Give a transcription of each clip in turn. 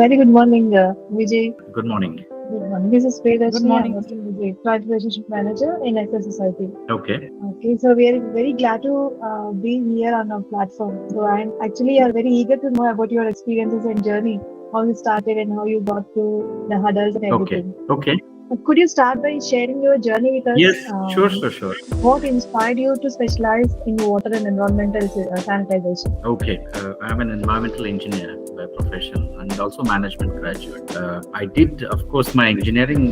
Very good morning, Vijay. Good morning. Good morning. This is Vedashni. Good morning. I'm working Vijay, Client Relationship Manager in ESTAH Society. Okay. Okay, so we are very glad to be here on our platform. So I'm actually very eager to know about your experiences and journey, how you started and how you got to the hurdles and everything. Okay. Could you start by sharing your journey with us? Yes, sure. What inspired you to specialize in water and environmental sanitization? Okay. I'm an environmental engineer by profession and also management graduate. I did, of course, my engineering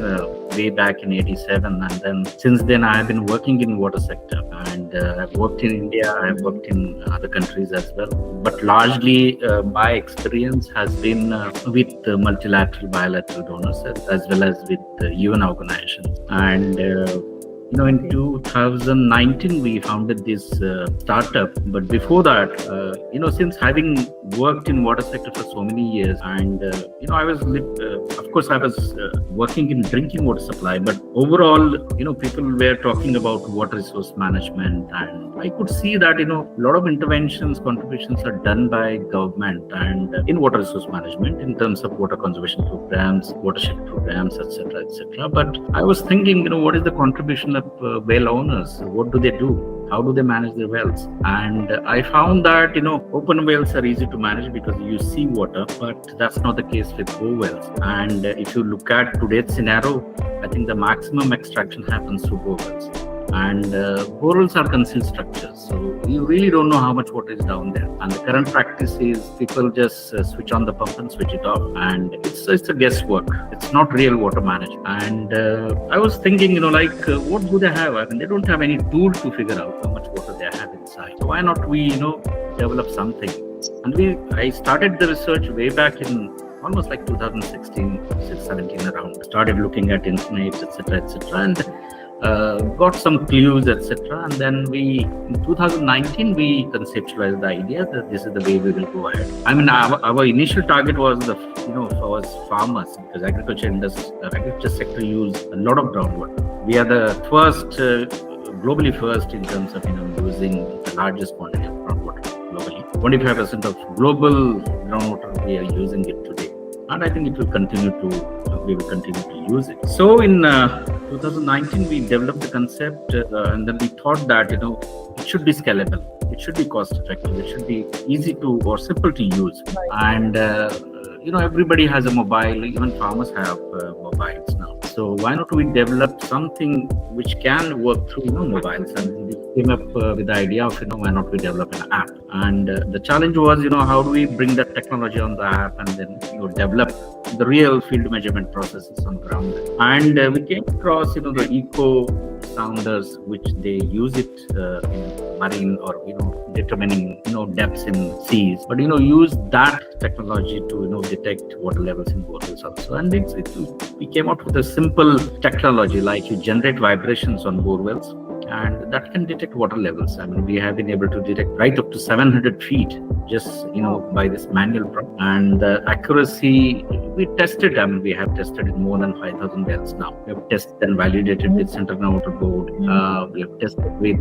way back in '87, and then since then I have been working in water sector, and I've worked in India, I've worked in other countries as well. But largely, my experience has been with multilateral, bilateral donors as well as with UN organizations. And in 2019 we founded this startup. But before that, since having worked in water sector for so many years, and I was of course I was working in drinking water supply, but overall, people were talking about water resource management, and I could see that a lot of interventions, contributions are done by government and in water resource management in terms of water conservation programs, watershed programs, etc., etc. But I was thinking, what is the contribution of well owners? What do they do? How do they manage their wells? And I found that, open wells are easy to manage because you see water, but that's not the case with borewells. And if you look at today's scenario, I think the maximum extraction happens through borewells. And borewells are concealed structures, so you really don't know how much water is down there. And the current practice is people just switch on the pump and switch it off, and it's a guesswork. It's not real water management. And I was thinking, what do they have? I mean, they don't have any tool to figure out how much water they have inside. So why not we, develop something? And I started the research way back in almost like 2016, 17 around. Started looking at internet, etc., and got some clues, etc. And then in 2019, we conceptualized the idea that this is the way we will go ahead. I mean, our initial target was was farmers, because agriculture sector use a lot of groundwater. We are the first, globally first in terms of using the largest quantity of groundwater globally. 25% of global groundwater we are using it today, and I think we will continue to use it. So in 2019, we developed the concept, and then we thought that it should be scalable, it should be cost effective, it should be easy to or simple to use. Right. And everybody has a mobile, even farmers have mobiles now. So why not we develop something which can work through mobiles? And we came up with the idea of why not we develop an app? And the challenge was how do we bring that technology on the app and then develop the real field measurement processes on ground. And we came across the EcoSounders, which they use it in marine or determining depths in seas, but use that technology to detect water levels in borewells also. And we came out with a simple technology, like you generate vibrations on borewells, and that can detect water levels. I mean, we have been able to detect right up to 700 feet just by this manual process. And the accuracy we tested. I mean, we have tested in more than 5,000 wells now. We have tested and validated with Central Groundwater Board. We have tested with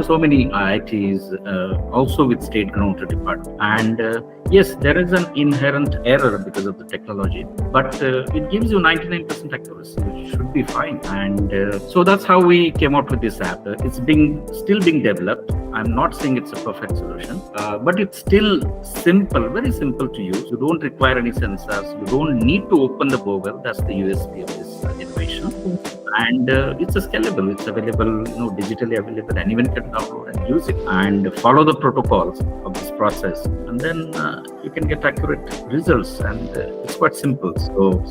so many IITs, also with State Groundwater Department. And yes, there is an inherent error because of the technology, but it gives you 99% accuracy, which should be fine. And so that's how we came out with this app. It's still being developed. I'm not saying it's a perfect solution, but it's still simple, very simple to use. You don't require any sensors. You don't need to open the borewell. That's the USP of this innovation. And it's scalable. It's available, digitally available. Anyone can download and use it and follow the protocols of this process. And then you can get accurate results. And it's quite simple.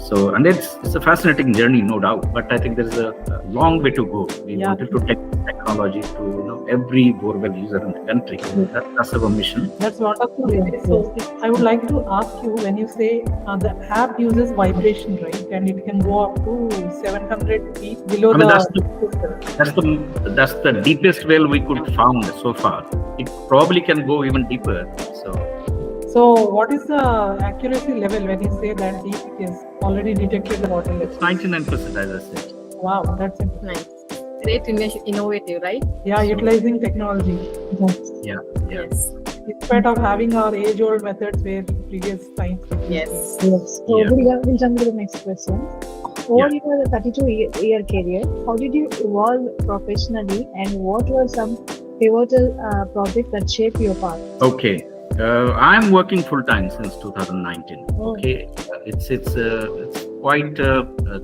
So and it's a fascinating journey, no doubt. But I think there's a long way to go. We wanted to take technology to every borewell user in the country. That's our mission. That's wonderful. So I would like to ask you, when you say the app uses vibration, right, and it can go up to 700 feet below that's the deepest well we could found so far. It probably can go even deeper. So what is the accuracy level when you say that deep it is already detected the water level? 99%, as I said. Wow, that's nice. Great, innovative, right? Yeah, utilizing technology. Yeah. Yes. In spite of having our age-old methods where previous times. Yes. Yes. So Yeah. we'll jump to the next question. Over your 32-year career, how did you evolve professionally, and what were some pivotal projects that shaped your path? Okay. I'm working full time since 2019. Oh. Okay, it's quite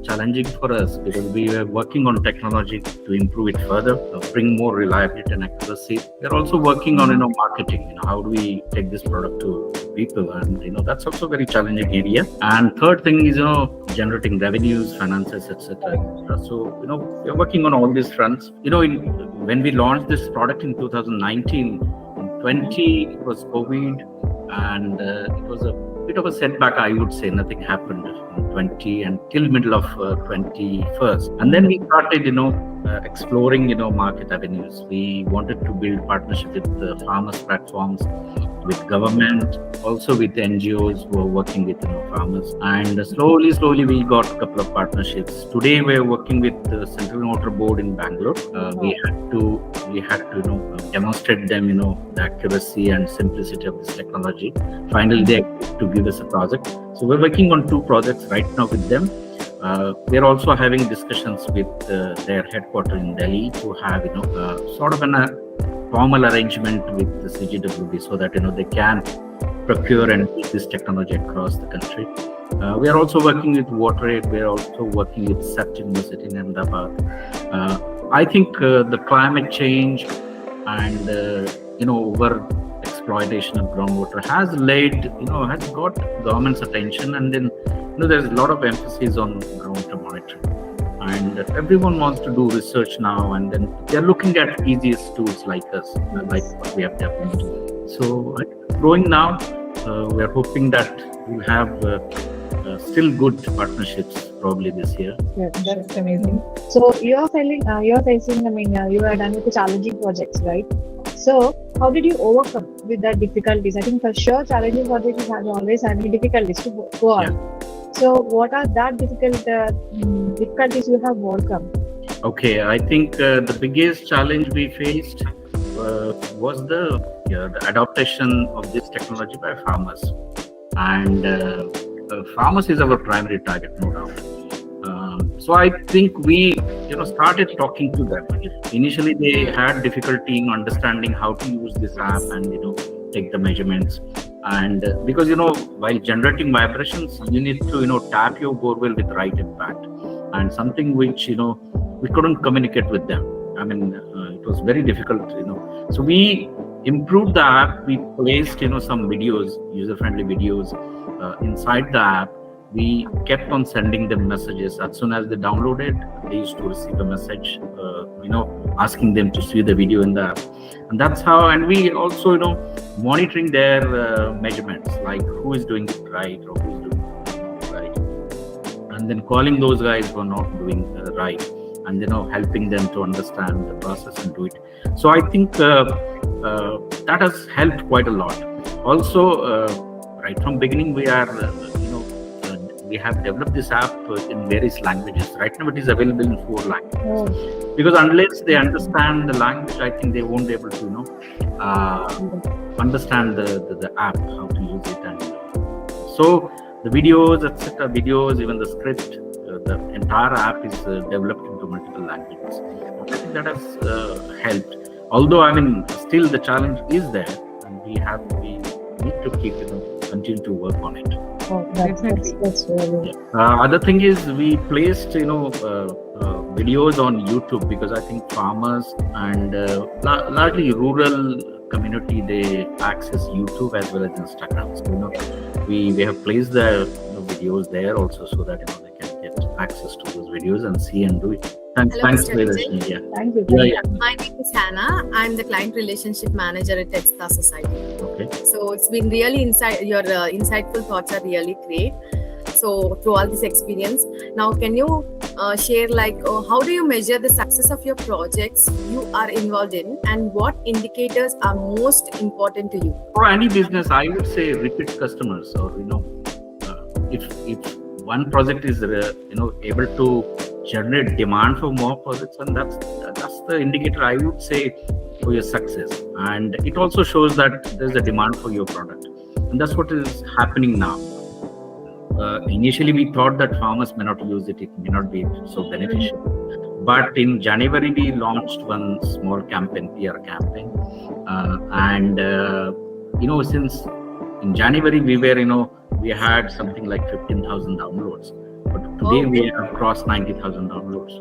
challenging for us because we were working on technology to improve it further, bring more reliability and accuracy. We're also working on marketing. How do we take this product to people, and that's also a very challenging area. And third thing is generating revenues, finances, etc. So we're working on all these fronts. When we launched this product in 2019. 20 it was COVID, and it was a bit of a setback, I would say. Nothing happened in 20 until middle of 21st, and then we started exploring market avenues. We wanted to build partnership with farmers platforms, with government, also with NGOs who are working with farmers, and slowly we got a couple of partnerships. Today we're working with the Central Water Board in Bangalore. We had to demonstrate them the accuracy and simplicity of this technology. Finally they agreed to give us a project, so we're working on 2 projects right now with them. We're also having discussions with their headquarters in Delhi to have sort of a formal arrangement with the CGWB so that they can procure and take this technology across the country. We are also working with WaterAid. We are also working with SET University in Ahmedabad. I think the climate change and over exploitation of groundwater has has got government's attention, and then there's a lot of emphasis on groundwater monitoring, and everyone wants to do research now, and then they're looking at easiest tools like us, like what we have developed. So growing now, we are hoping that we'll have still good partnerships probably this year. Yeah, That's amazing. So you're facing, you are done with the challenging projects, right? So how did you overcome with that difficulties? I think for sure challenging projects have always having difficulties to go on. Yeah. So what are that difficulties you have overcome? Okay, I think the biggest challenge we faced was the adaptation of this technology by farmers, and farmers is our primary target, no doubt. So I think we started talking to them. Initially they had difficulty in understanding how to use this app and take the measurements, and because while generating vibrations you need to tap your borewell with right impact, and something which we couldn't communicate with them. I mean, it was very difficult. So we improved the app. We placed some videos, user-friendly videos inside the app. We kept on sending them messages. As soon as they downloaded, they used to receive a message asking them to see the video in the app, and that's how. And we also monitoring their measurements, like who is doing it right or who is doing it right, and then calling those guys who are not doing right, and helping them to understand the process and do it. So I think that has helped quite a lot. Also, right from beginning, we are we have developed this app in various languages. Right now it is available in 4 languages, because unless they understand the language, I think they won't be able to understand the app, how to use it. And so the videos, etc., even the script, the entire app is developed into multiple languages. I think that has helped. Although still the challenge is there, and we need to keep continue to work on it. Oh, that's really. Other thing is we placed videos on YouTube, because I think farmers and largely rural community, they access YouTube as well as Instagram. So we have placed the videos there also, so that they can get access to those videos and see and do it. Thanks, Mr. Thank Vijay. you. Yeah. My name is Hannah. I'm the Client Relationship Manager at ESTAH Society. Okay. So it's been really your insightful thoughts are really great. So through all this experience, now can you share how do you measure the success of your projects you are involved in, and what indicators are most important to you? For any business, I would say repeat customers, or if one project is able to generate demand for more projects, and that's the indicator, I would say, for your success. And it also shows that there's a demand for your product. And that's what is happening now. Initially, we thought that farmers may not use it, it may not be so beneficial. But in January, we launched one small campaign, PR campaign. Since in January, we had something like 15,000 downloads. But today we have crossed 90,000 downloads.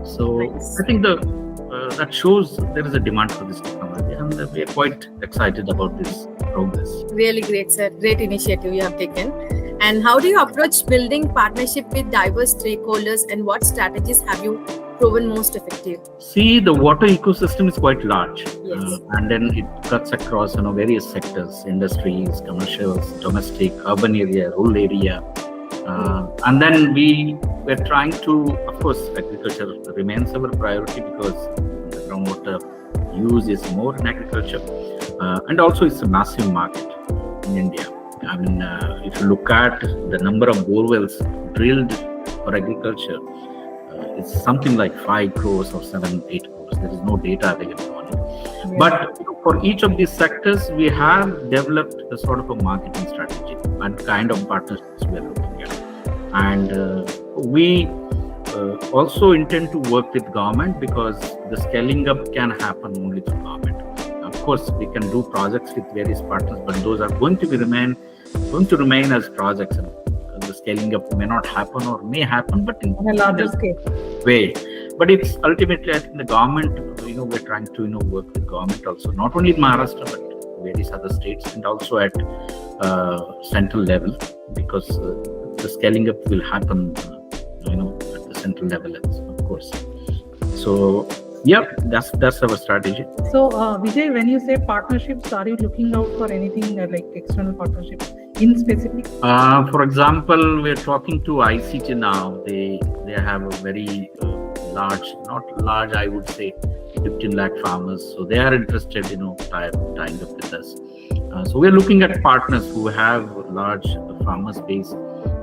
So Nice. I think that shows there is a demand for this technology, and we are quite excited about this progress. Really great, sir. Great initiative you have taken. And how do you approach building partnership with diverse stakeholders, and what strategies have you proven most effective? See, the water ecosystem is quite large, Yes. and then it cuts across various sectors: industries, commercials, domestic, urban area, rural area, and then we were trying to, of course, agriculture remains our priority because the groundwater use is more in agriculture, and also it's a massive market in India. I mean, if you look at the number of borewells drilled for agriculture, it's something like 5 crores or 7-8 crores. There is no data available on it. Yeah. But for each of these sectors, we have developed a sort of a marketing strategy and kind of partnerships we are looking at. And we also intend to work with government, because the scaling up can happen only through government. Of course, we can do projects with various partners, but those are going to remain as projects. And the scaling up may not happen or may happen, but in On a larger scale. way. But it's ultimately, I think, the government. We're trying to work with government also, not only in Maharashtra but various other states, and also at central level, because the scaling up will happen, at the central level, of course. So, yeah, that's our strategy. So, Vijay, when you say partnerships, are you looking out for anything like external partnerships in specific? For example, we're talking to ICT now. They have a very large, not large, I would say 15 lakh farmers. So they are interested, tying up with us. So we're looking at partners who have large farmer base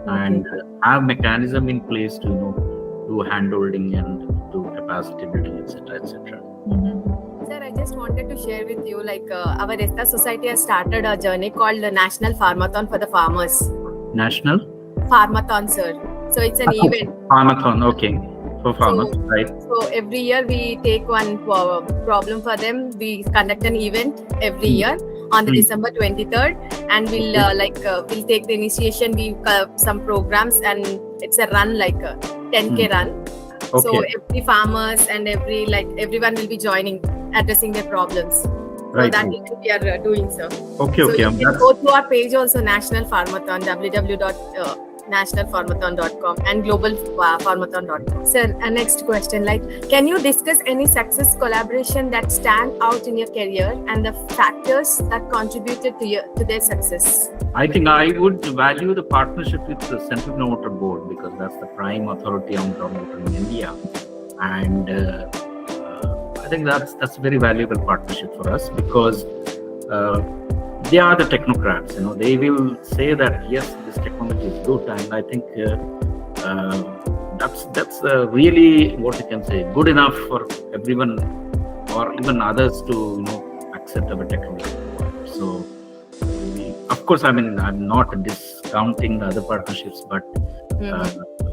and have mechanism in place to, do handholding and do capacity building, etc., etc. Sir, I just wanted to share with you, our ESTAH Society has started a journey called the National Farmathon for the Farmers. National Farmathon, sir. So it's an event. Farmathon, okay, for farmers, right? So every year we take one problem for them. We conduct an event every year on the December 23rd, and we'll take the initiation. We some programs, and it's a run, like a 10K run. Okay. So every farmers and everyone will be joining, addressing their problems. Right. So that is what we are doing, sir. Okay, So okay. you can go to our page also, National Farmathon, www.nationalfarmathon.com and globalfarmathon.com. Sir, next question, can you discuss any success collaboration that stand out in your career and the factors that contributed to their success? I think I would value the partnership with the Central Groundwater Board, because that's the prime authority on groundwater in India, and I think that's a very valuable partnership for us, because they are the technocrats. They will say that yes, this technology is good, and I think that's really, what you can say, good enough for everyone or even others to accept our technology. So, of course, I'm not discounting the other partnerships, but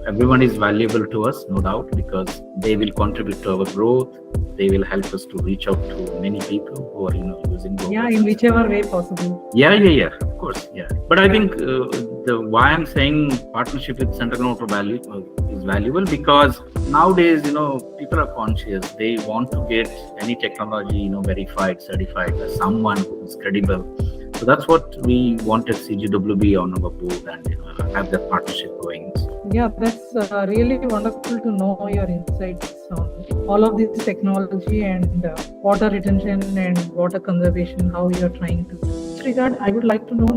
everyone is valuable to us, no doubt, because they will contribute to our growth. They will help us to reach out to many people who are using Borewell. Yeah, in whichever way possible. Yeah, of course, yeah. But I think why I'm saying partnership with Central Groundwater is valuable, because nowadays people are conscious. They want to get any technology verified, certified by someone who's credible. So that's what we wanted CGWB on our board, and have that partnership going. Yeah, that's really wonderful to know your insights on all of this technology and water retention and water conservation, how you're trying to. In this regard, I would like to know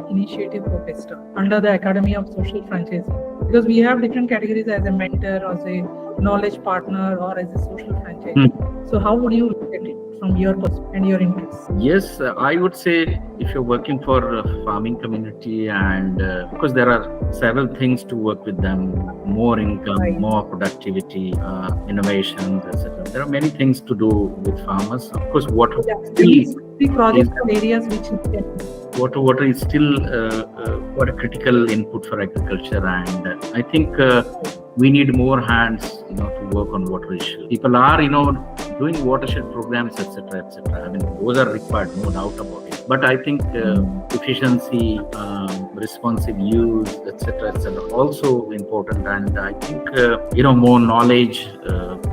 initiative of ESTAH under the Academy of Social Franchising, because we have different categories as a mentor, as a knowledge partner, or as a social franchisee. So how would you look at it from your perspective and your interests? Yes, I would say if you're working for a farming community, and because there are several things to work with them, more income, more productivity, innovations, etc. There are many things to do with farmers. Of course, what we the projects and areas which you can. Water is still quite a critical input for agriculture, and I think we need more hands, to work on water issues. People are, doing watershed programs, etc., etc. I mean, those are required, no doubt about it. But I think efficiency, responsive use, etc., also important. And I think more knowledge,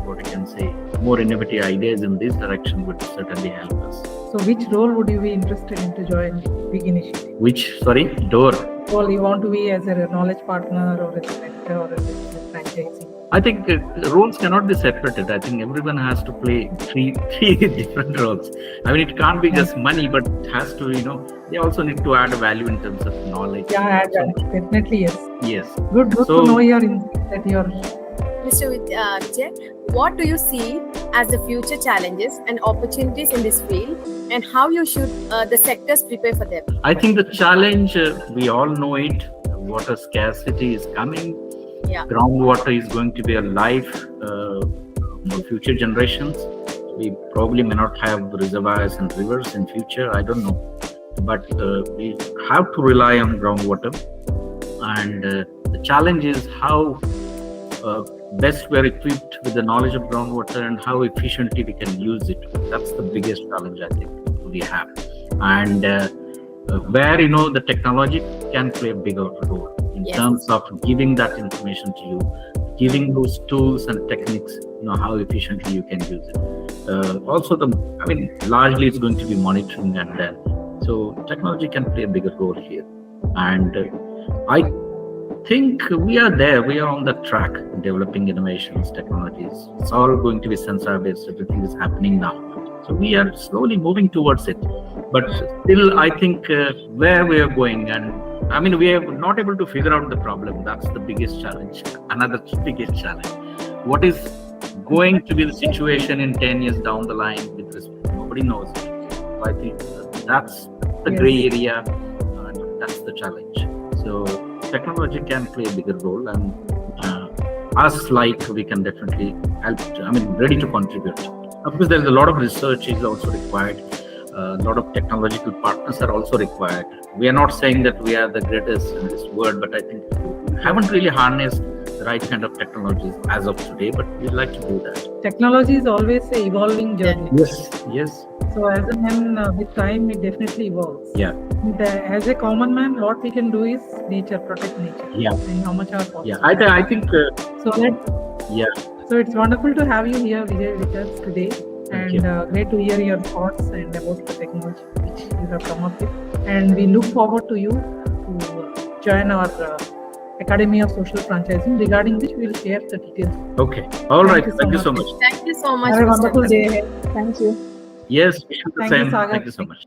what I can say, more innovative ideas in this direction would certainly help us. So, which role would you be interested in to join big initiative? Door. Well, you want to be as a knowledge partner or as a mentor or as a franchisee? I think roles cannot be separated. I think everyone has to play three different roles. I mean, it can't be just money, but it has to, they also need to add value in terms of knowledge. Yeah, definitely, yes. Yes. Good to know your insight that you're... Mr. Vijay, what do you see as the future challenges and opportunities in this field, and how you should the sectors prepare for them? I think the challenge, we all know it, water scarcity is coming. Yeah. Groundwater is going to be a life for future generations. We probably may not have reservoirs and rivers in future, I don't know. But we have to rely on groundwater. And the challenge is how best we're equipped with the knowledge of groundwater and how efficiently we can use it. That's the biggest challenge I think we have. And where, the technology can play a bigger role in terms of giving that information to you, giving those tools and techniques, how efficiently you can use it. Also, largely it's going to be monitoring, and then, so technology can play a bigger role here. And I think we are there. We are on the track, developing innovations, technologies. It's all going to be sensor-based. Everything is happening now. So we are slowly moving towards it. But still, I think where we are going, and we are not able to figure out the problem. That's the biggest challenge. Another biggest challenge. What is going to be the situation in 10 years down the line with this? Nobody knows it. So I think that's the gray area, and that's the challenge. So technology can play a bigger role, and we can definitely help. Ready to contribute. Of course, there's a lot of research is also required. A lot of technological partners are also required. We are not saying that we are the greatest in this world, but I think we haven't really harnessed the right kind of technologies as of today, but we'd like to do that. Technology is always an evolving journey. Yes. So as a man, with time, it definitely evolves. Yeah. As a common man, what we can do is protect nature. Yeah. And how much our possible. Yeah, I think... So it's wonderful to have you here, Vijay, with us today. And great to hear your thoughts and about the technology which you have come up with. And we look forward to you to join our Academy of Social Franchising, regarding which we will share the details. Okay. All right. Thank you so much. Thank you so much. Have a wonderful day ahead. Thank you. Yes, we should the same. Sagar. Thank you so much.